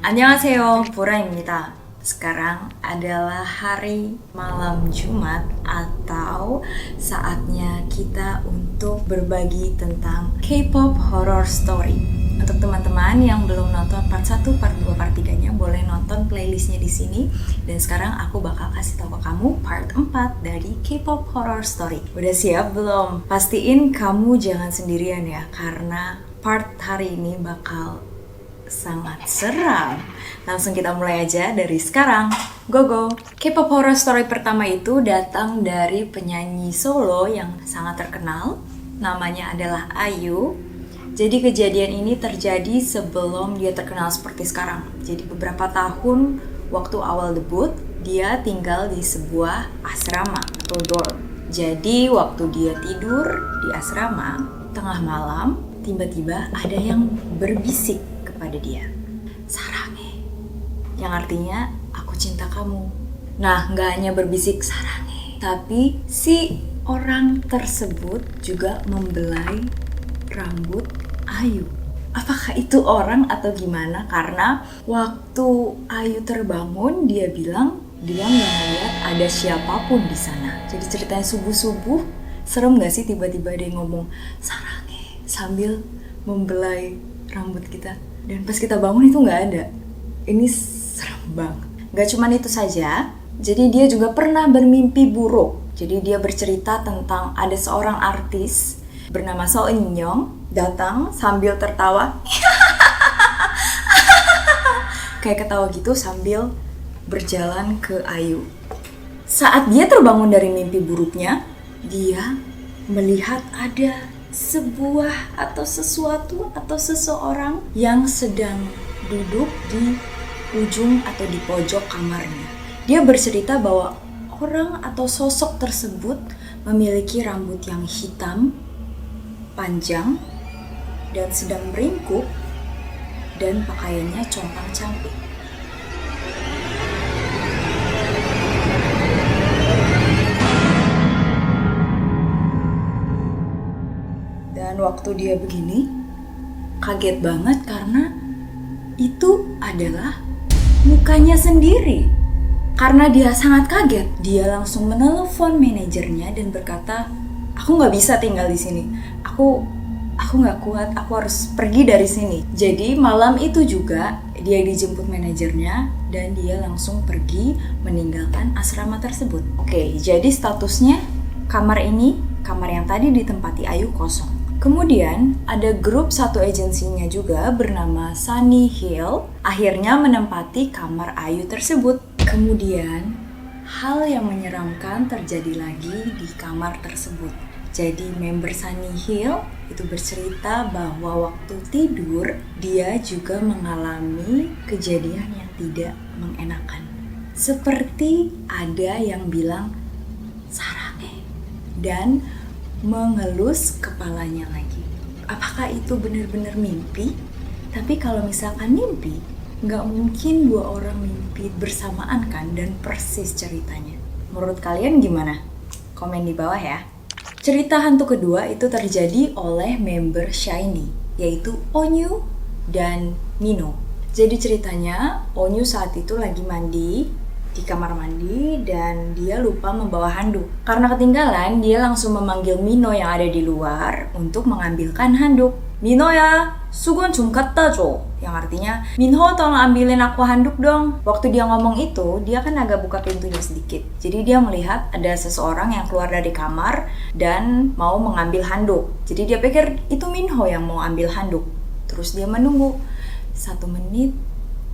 안녕하세요, 보라입니다. Sekarang adalah hari malam Jumat atau saatnya kita untuk berbagi tentang K-pop horror story. Untuk teman-teman yang belum nonton part 1, part 2, part 3-nya boleh nonton playlistnya di sini. Dan sekarang aku bakal kasih tahu ke kamu part 4 dari K-pop horror story. Udah siap belum? Pastiin kamu jangan sendirian ya, karena part hari ini bakal sangat seram. Langsung kita mulai aja dari sekarang. Go! K-pop horror story pertama itu datang dari penyanyi solo yang sangat terkenal. Namanya adalah IU. Jadi kejadian ini terjadi sebelum dia terkenal seperti sekarang. Jadi beberapa tahun waktu awal debut, dia tinggal di sebuah asrama atau dorm. Jadi waktu dia tidur di asrama, tengah malam, tiba-tiba ada yang berbisik pada dia, "Sarange," yang artinya aku cinta kamu. Nah, gak hanya berbisik sarange, tapi si orang tersebut juga membelai rambut Ayu. Apakah itu orang atau gimana? Karena waktu Ayu terbangun, dia bilang dia gak ngeliat ada siapapun di sana. Jadi ceritanya subuh-subuh, serem gak sih tiba-tiba dia ngomong sarange sambil membelai rambut kita. Dan pas kita bangun itu nggak ada. Ini serem banget. Nggak cuman itu saja, jadi dia juga pernah bermimpi buruk. Jadi dia bercerita tentang ada seorang artis bernama Seo In Young datang sambil tertawa. Kayak ketawa gitu sambil berjalan ke Ayu. Saat dia terbangun dari mimpi buruknya, dia melihat ada sebuah atau sesuatu atau seseorang yang sedang duduk di ujung atau di pojok kamarnya. Dia bercerita bahwa orang atau sosok tersebut memiliki rambut yang hitam, panjang, dan sedang meringkuk, dan pakaiannya compang-camping. Dan waktu dia begini, kaget banget karena itu adalah mukanya sendiri. Karena dia sangat kaget, dia langsung menelepon manajernya dan berkata, "Aku nggak bisa tinggal di sini. Aku nggak kuat. Aku harus pergi dari sini." Jadi malam itu juga dia dijemput manajernya dan dia langsung pergi meninggalkan asrama tersebut. Oke, jadi statusnya kamar yang tadi ditempati Ayu kosong. Kemudian ada grup satu agensinya juga bernama Sunny Hill akhirnya menempati kamar Ayu tersebut. Kemudian hal yang menyeramkan terjadi lagi di kamar tersebut. Jadi member Sunny Hill itu bercerita bahwa waktu tidur dia juga mengalami kejadian yang tidak mengenakan. Seperti ada yang bilang sarange dan mengelus kepalanya lagi. Apakah itu benar-benar mimpi? Tapi kalau misalkan mimpi, nggak mungkin dua orang mimpi bersamaan kan, dan persis ceritanya. Menurut kalian gimana? Komen di bawah ya. Cerita hantu kedua itu terjadi oleh member SHINee, yaitu Onyu dan Mino. Jadi ceritanya, Onyu saat itu lagi mandi di kamar mandi dan dia lupa membawa handuk. Karena ketinggalan, dia langsung memanggil Mino yang ada di luar untuk mengambilkan handuk. "Mino ya, sugon 좀 갖다 줘." Yang artinya, "Minho, tolong ambilin aku handuk dong." Waktu dia ngomong itu, dia kan agak buka pintunya sedikit. Jadi dia melihat ada seseorang yang keluar dari kamar dan mau mengambil handuk. Jadi dia pikir itu Minho yang mau ambil handuk. Terus dia menunggu 1 menit,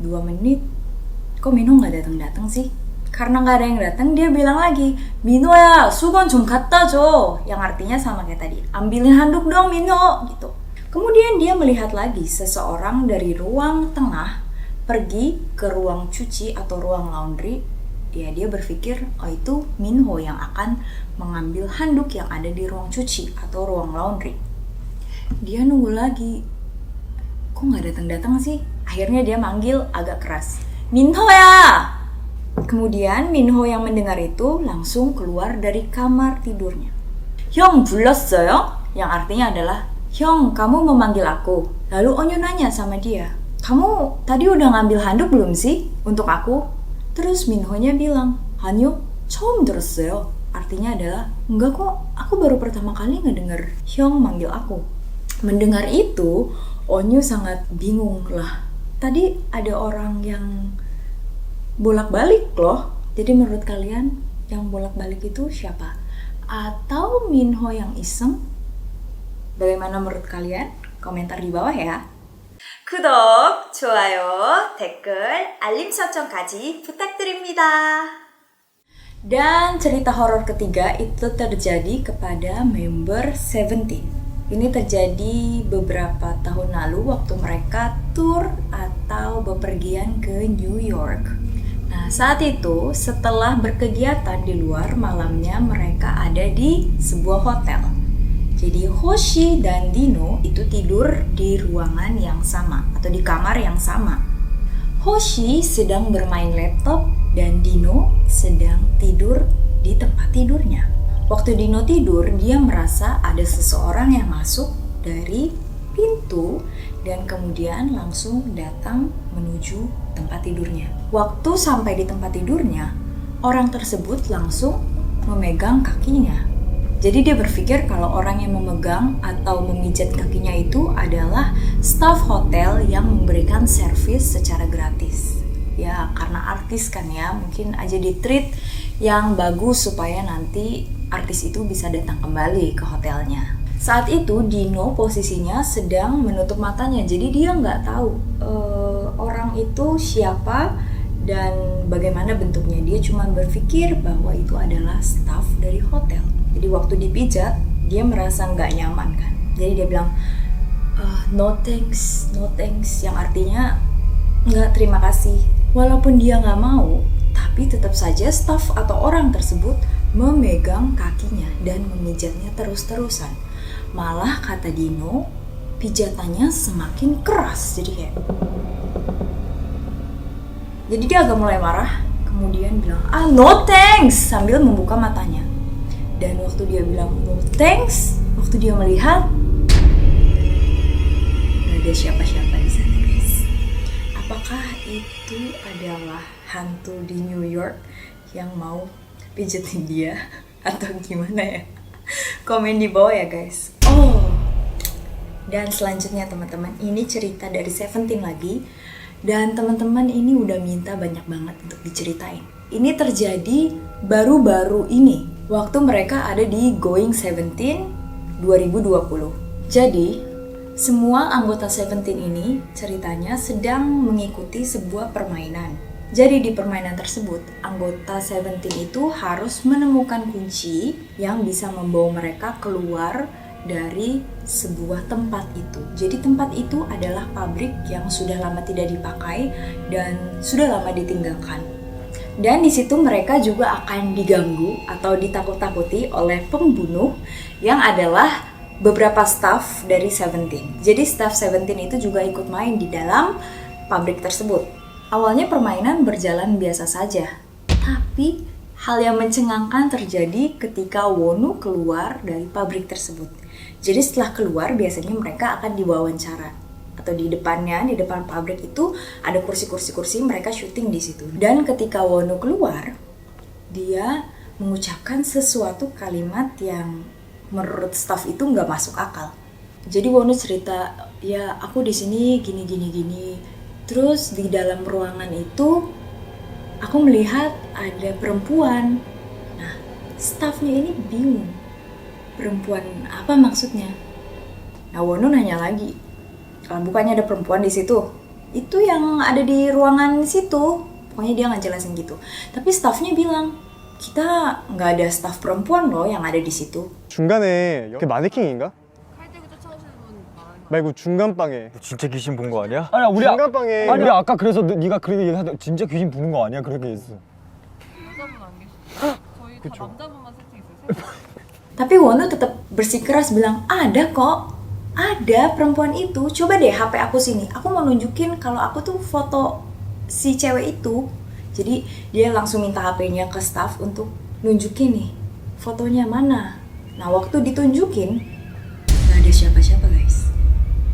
2 menit. Kok Minho gak datang-datang sih? Karena gak ada yang datang, dia bilang lagi, "Minho ya, sugon 좀 갖다 줘." Yang artinya sama kayak tadi, "Ambilin handuk dong Minho." Gitu. Kemudian dia melihat lagi seseorang dari ruang tengah pergi ke ruang cuci atau ruang laundry. Ya, dia berpikir, oh itu Minho yang akan mengambil handuk yang ada di ruang cuci atau ruang laundry. Dia nunggu lagi. Kok gak datang-datang sih? Akhirnya dia manggil agak keras, "Minho ya!" Kemudian Minho yang mendengar itu langsung keluar dari kamar tidurnya. "Hyung 불렀어요?" Yang artinya adalah, "Hyung, kamu memanggil aku." Lalu Onyu nanya sama dia, kamu tadi udah ngambil handuk belum sih untuk aku? Terus Minho-nya bilang, "아니요, 처음 들었어요." Artinya adalah, enggak kok, aku baru pertama kali ngedenger Hyung manggil aku. Mendengar itu, Onyu sangat bingung lah. Tadi ada orang yang bolak-balik loh. Jadi menurut kalian yang bolak-balik itu siapa? Atau Minho yang iseng? Bagaimana menurut kalian? Komentar di bawah ya. 구독, 좋아요, 댓글, 알림 설정까지 부탁드립니다. Dan cerita horor ketiga itu terjadi kepada member Seventeen. Ini terjadi beberapa tahun lalu waktu mereka tour atau bepergian ke New York. Nah, saat itu setelah berkegiatan di luar, malamnya mereka ada di sebuah hotel. Jadi Hoshi dan Dino itu tidur di ruangan yang sama atau di kamar yang sama. Hoshi sedang bermain laptop dan Dino sedang tidur di tempat tidurnya. Waktu Dino tidur, dia merasa ada seseorang yang masuk dari pintu dan kemudian langsung datang menuju tempat tidurnya. Waktu sampai di tempat tidurnya, orang tersebut langsung memegang kakinya. Jadi dia berpikir kalau orang yang memegang atau memijat kakinya itu adalah staf hotel yang memberikan servis secara gratis. Ya karena artis kan ya, mungkin aja di-treat yang bagus supaya nanti artis itu bisa datang kembali ke hotelnya. Saat itu Dino posisinya sedang menutup matanya, jadi dia nggak tahu orang itu siapa dan bagaimana bentuknya. Dia cuma berpikir bahwa itu adalah staf dari hotel. Jadi waktu dipijat, dia merasa nggak nyaman kan. Jadi dia bilang, no thanks, yang artinya nggak terima kasih. Walaupun dia nggak mau, tapi tetap saja staf atau orang tersebut memegang kakinya dan memijatnya terus-terusan. Malah kata Dino, pijatannya semakin keras. Jadi dia agak mulai marah, kemudian bilang, no thanks, sambil membuka matanya. Dan waktu dia bilang no thanks, waktu dia melihat, gak ada siapa-siapa di sana guys. Apakah itu adalah hantu di New York yang mau pijetin dia atau gimana ya? Komen di bawah ya guys. Dan selanjutnya teman-teman, ini cerita dari Seventeen lagi. Dan teman-teman ini udah minta banyak banget untuk diceritain. Ini terjadi baru-baru ini, waktu mereka ada di Going 17 2020. Jadi, semua anggota Seventeen ini ceritanya sedang mengikuti sebuah permainan. Jadi di permainan tersebut, anggota Seventeen itu harus menemukan kunci yang bisa membawa mereka keluar dari sebuah tempat itu. Jadi tempat itu adalah pabrik yang sudah lama tidak dipakai dan sudah lama ditinggalkan. Dan di situ mereka juga akan diganggu atau ditakut-takuti oleh pembunuh yang adalah beberapa staff dari Seventeen. Jadi staff Seventeen itu juga ikut main di dalam pabrik tersebut. Awalnya permainan berjalan biasa saja, tapi hal yang mencengangkan terjadi ketika Wonu keluar dari pabrik tersebut. Jadi setelah keluar biasanya mereka akan diwawancara. Atau di depannya, di depan pabrik itu ada kursi-kursi mereka syuting di situ. Dan ketika Wonu keluar, dia mengucapkan sesuatu kalimat yang menurut staff itu nggak masuk akal. Jadi Wonu cerita, ya aku di sini gini. Terus di dalam ruangan itu aku melihat ada perempuan. Nah, staffnya ini bingung. Perempuan apa maksudnya? Nah, Wonu nanya lagi. Bukannya ada perempuan di situ? Itu yang ada di ruangan situ. Pokoknya dia nggak jelasin gitu. Tapi staffnya bilang, kita nggak ada staff perempuan loh yang ada di situ. 중간에 그 마네킹인가? 칼들고 쫓아오시는 분 말하는 거. 말고 중간방에. 너 진짜 귀신 본 거 아니야? 아니야 우리 중간방에. 우리 아까 그래서 네가 그렇게 얘기하다 진짜 귀신 부는 거 아니야? 그렇게 했어. 여자분 안 계시죠? 저희 그쵸. 다 남자분만 세팅했어요. Tapi Wonu tetap bersikeras bilang, ada kok. Ada perempuan itu. Coba deh HP aku sini. Aku mau nunjukin kalau aku tuh foto si cewek itu. Jadi dia langsung minta HP-nya ke staff untuk nunjukin nih. Fotonya mana? Nah waktu ditunjukin, gak ada siapa-siapa guys.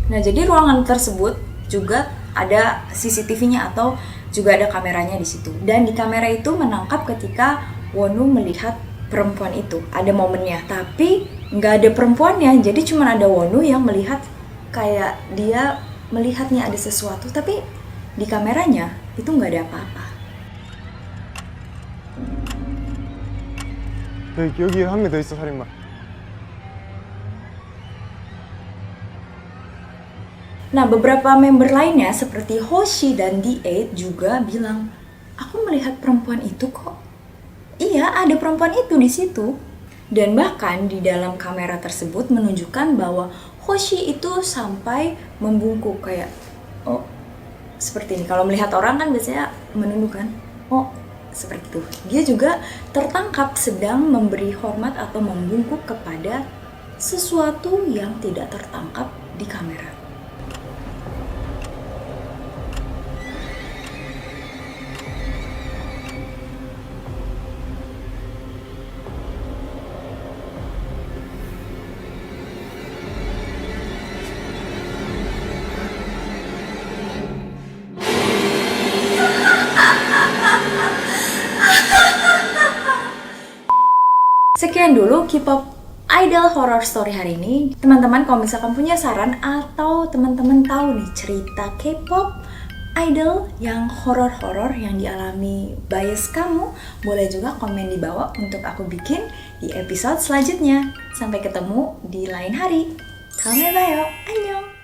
Nah jadi ruangan tersebut juga ada CCTV-nya atau juga ada kameranya di situ. Dan di kamera itu menangkap ketika Wonu melihat perempuan itu. Ada momennya, tapi nggak ada perempuannya. Jadi cuma ada Wonu yang melihat kayak dia melihatnya ada sesuatu, tapi di kameranya itu nggak ada apa-apa. 여기 한 명 더 있어, 살인마. Nah, beberapa member lainnya seperti Hoshi dan D8 juga bilang, aku melihat perempuan itu kok. Iya, ada perempuan itu di situ. Dan bahkan di dalam kamera tersebut menunjukkan bahwa Hoshi itu sampai membungkuk kayak, oh, seperti ini. Kalau melihat orang kan biasanya menunduk kan. Oh, seperti itu. Dia juga tertangkap sedang memberi hormat atau membungkuk kepada sesuatu yang tidak tertangkap di kamera. Sekian dulu K-pop Idol Horror Story hari ini. Teman-teman kalau misalkan punya saran atau teman-teman tahu nih cerita K-pop idol yang horor-horor yang dialami bias kamu, boleh juga komen di bawah untuk aku bikin di episode selanjutnya. Sampai ketemu di lain hari. 다음에 봐요. 안녕.